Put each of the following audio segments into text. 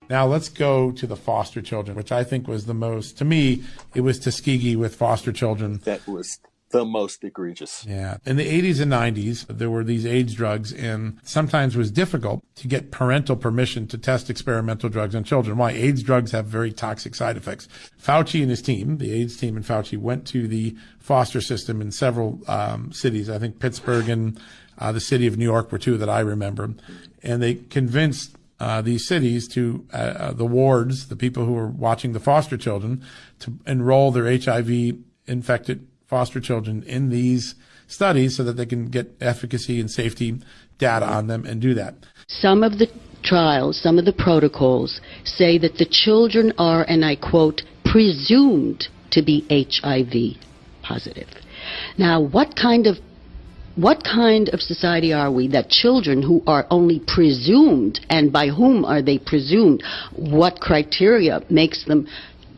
Now let's go to the foster children, which I think was the most, to me, it was Tuskegee with foster children. That was the most egregious. Yeah. In the 80s and 90s, there were these AIDS drugs, and sometimes it was difficult to get parental permission to test experimental drugs on children. Why? AIDS drugs have very toxic side effects. Fauci and his team, the AIDS team and Fauci, went to the foster system in several cities. I think Pittsburgh and the city of New York were two that I remember. And they convinced these cities to the wards, the people who were watching the foster children, to enroll their HIV-infected foster children in these studies so that they can get efficacy and safety data on them and do that. Some of the trials, some of the protocols say that the children are, and I quote, presumed to be HIV positive. Now, what kind of society are we that children who are only presumed, and by whom are they presumed? What criteria makes them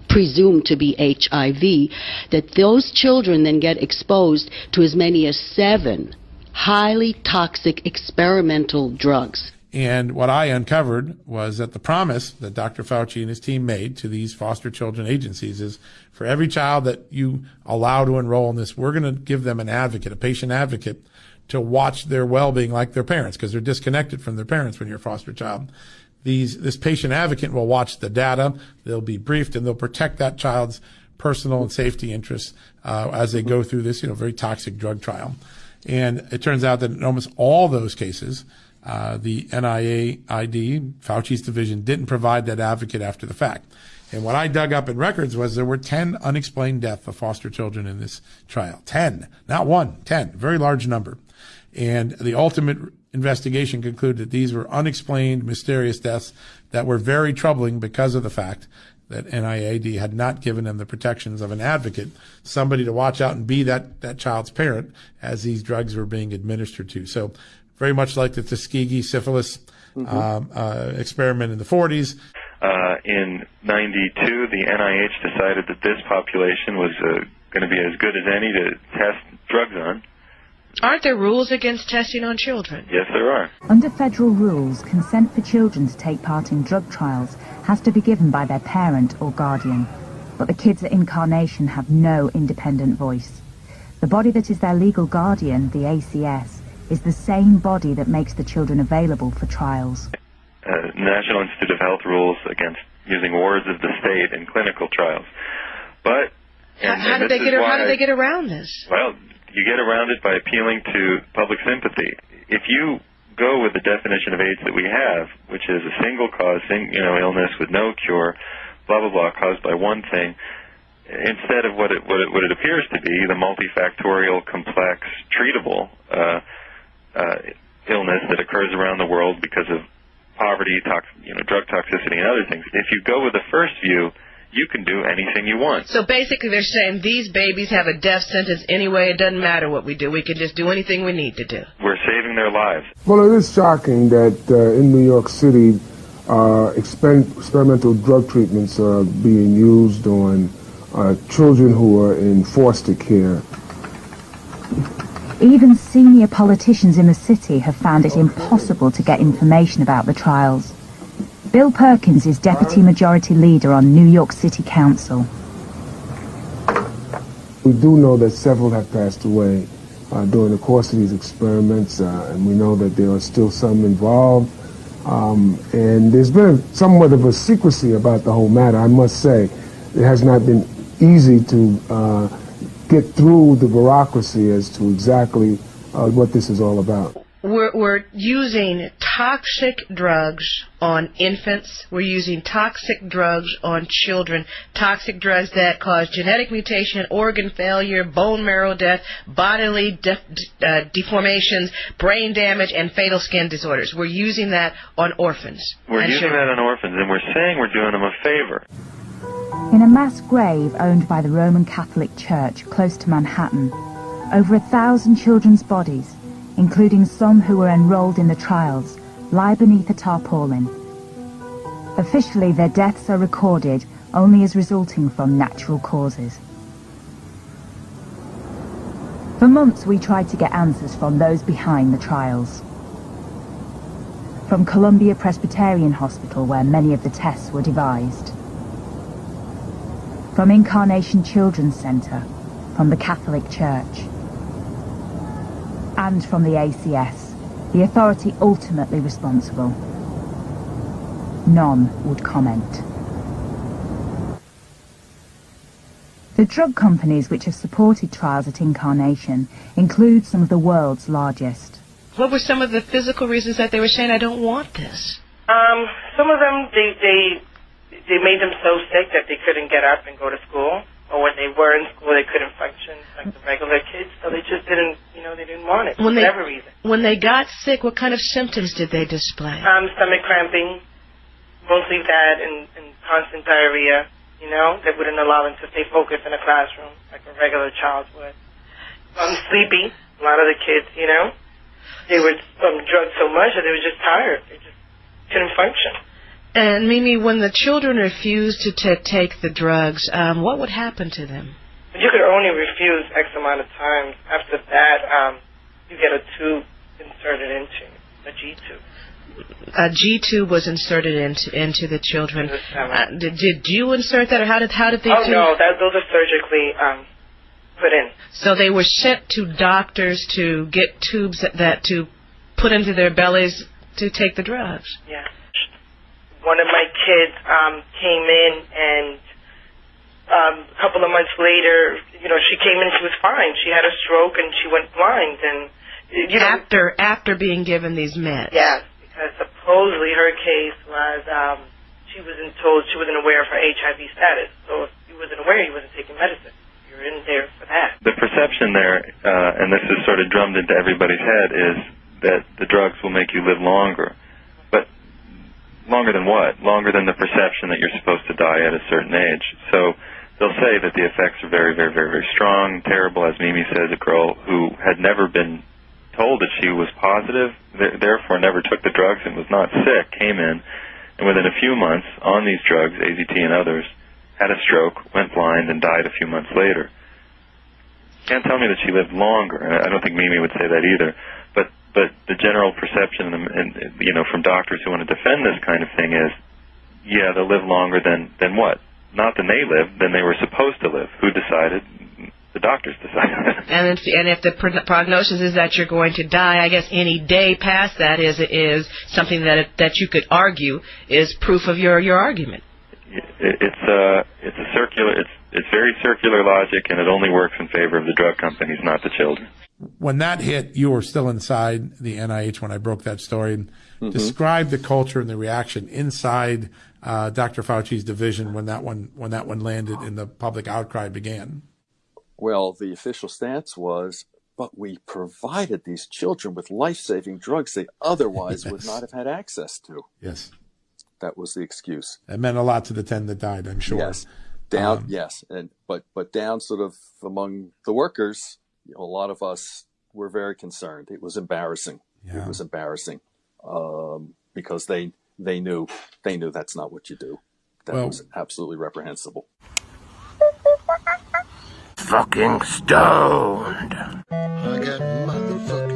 presumed to be HIV, that those children then get exposed to as many as 7 highly toxic experimental drugs? And what I uncovered was that the promise that Dr. Fauci and his team made to these foster children agencies is for every child that you allow to enroll in this, we're going to give them an advocate, a patient advocate, to watch their well-being like their parents, because they're disconnected from their parents when you're a foster child. This patient advocate will watch the data, they'll be briefed, and they'll protect that child's personal and safety interests as they go through this, very toxic drug trial. And it turns out that in almost all those cases, the NIAID, Fauci's division, didn't provide that advocate after the fact. And what I dug up in records was there were 10 unexplained deaths of foster children in this trial. 10, not 1, 10, very large number. And the ultimate investigation concluded that these were unexplained, mysterious deaths that were very troubling because of the fact that NIAID had not given them the protections of an advocate, somebody to watch out and be that child's parent as these drugs were being administered to. So very much like the Tuskegee syphilis experiment in the 40s. In 92, the NIH decided that this population was going to be as good as any to test drugs on. Aren't there rules against testing on children? Yes, there are. Under federal rules, consent for children to take part in drug trials has to be given by their parent or guardian. But the kids at Incarnation have no independent voice. The body that is their legal guardian, the ACS, is the same body that makes the children available for trials. National Institute of Health rules against using wards of the state in clinical trials. But how do they get around this? Well, you get around it by appealing to public sympathy. If you go with the definition of AIDS that we have, which is a single cause, illness with no cure, blah, blah, blah, caused by one thing, instead of what it appears to be, the multifactorial, complex, treatable illness that occurs around the world because of poverty, drug toxicity, and other things. If you go with the first view, you can do anything you want. So basically they're saying these babies have a death sentence anyway. It doesn't matter what we do. We can just do anything we need to do. We're saving their lives. Well, it is shocking that in New York City, experimental drug treatments are being used on children who are in foster care. Even senior politicians in the city have found it impossible to get information about the trials. Bill Perkins is Deputy Majority Leader on New York City Council. We do know that several have passed away during the course of these experiments, and we know that there are still some involved. And there's been somewhat of a secrecy about the whole matter, I must say. It has not been easy to get through the bureaucracy as to exactly what this is all about. We're using toxic drugs on infants. We're using toxic drugs on children. Toxic drugs that cause genetic mutation, organ failure, bone marrow death, bodily deformations, brain damage, and fatal skin disorders. We're using that on orphans. We're using that on orphans, and we're saying we're doing them a favor. In a mass grave owned by the Roman Catholic Church close to Manhattan, over 1,000 children's bodies, including some who were enrolled in the trials, lie beneath a tarpaulin. Officially, their deaths are recorded only as resulting from natural causes. For months, we tried to get answers from those behind the trials. from Columbia Presbyterian Hospital, where many of the tests were devised, from Incarnation Children's Centre, from the Catholic Church, and from the ACS, the authority ultimately responsible. None would comment. The drug companies which have supported trials at Incarnation include some of the world's largest. What were some of the physical reasons that they were saying, I don't want this? Some of them, they made them so sick that they couldn't get up and go to school. Or when they were in school, they couldn't function like the regular kids. So they just didn't, they didn't want it for whatever reason. When they got sick, what kind of symptoms did they display? Stomach cramping, mostly that, and constant diarrhea. That wouldn't allow them to stay focused in a classroom like a regular child would. Sleepy, a lot of the kids, they were drugged so much that they were just tired. They just couldn't function. And Mimi, when the children refused to take the drugs, what would happen to them? You could only refuse X amount of times. After that, you get a tube inserted into a G tube. A G tube was inserted into the children. Did you insert that, or how did they? Oh no, those are surgically put in. So they were sent to doctors to get tubes that to put into their bellies to take the drugs. Yeah. One of my kids came in, and a couple of months later, she came in, she was fine. She had a stroke, and she went blind. And after being given these meds. Yes, because supposedly her case was she wasn't aware of her HIV status. So if he wasn't aware, he wasn't taking medicine. You're in there for that. The perception there, and this is sort of drummed into everybody's head, is that the drugs will make you live longer. Longer than what? Longer than the perception that you're supposed to die at a certain age. So they'll say that the effects are very, very, very, very strong, terrible. As Mimi says, a girl who had never been told that she was positive, therefore never took the drugs and was not sick, came in, and within a few months on these drugs, AZT and others, had a stroke, went blind, and died a few months later. Can't tell me that she lived longer. I don't think Mimi would say that either. But the general perception, and from doctors who want to defend this kind of thing is, yeah, they'll live longer than what? Not than they lived, than they were supposed to live. Who decided? The doctors decided. And if the prognosis is that you're going to die, I guess any day past that is something that you could argue is proof of your argument. It's very circular logic, and it only works in favor of the drug companies, not the children. When that hit, you were still inside the NIH when I broke that story. And describe the culture and the reaction inside Dr. Fauci's division when that one landed and the public outcry began. Well, the official stance was, but we provided these children with life-saving drugs they otherwise would not have had access to. Yes. That was the excuse. It meant a lot to the 10 that died, I'm sure. Yes. Yes. But down sort of among the workers, a lot of us were very concerned. It was embarrassing. Yeah. It was embarrassing because they knew that's not what you do. That was absolutely reprehensible. Fucking stoned. I got motherfucking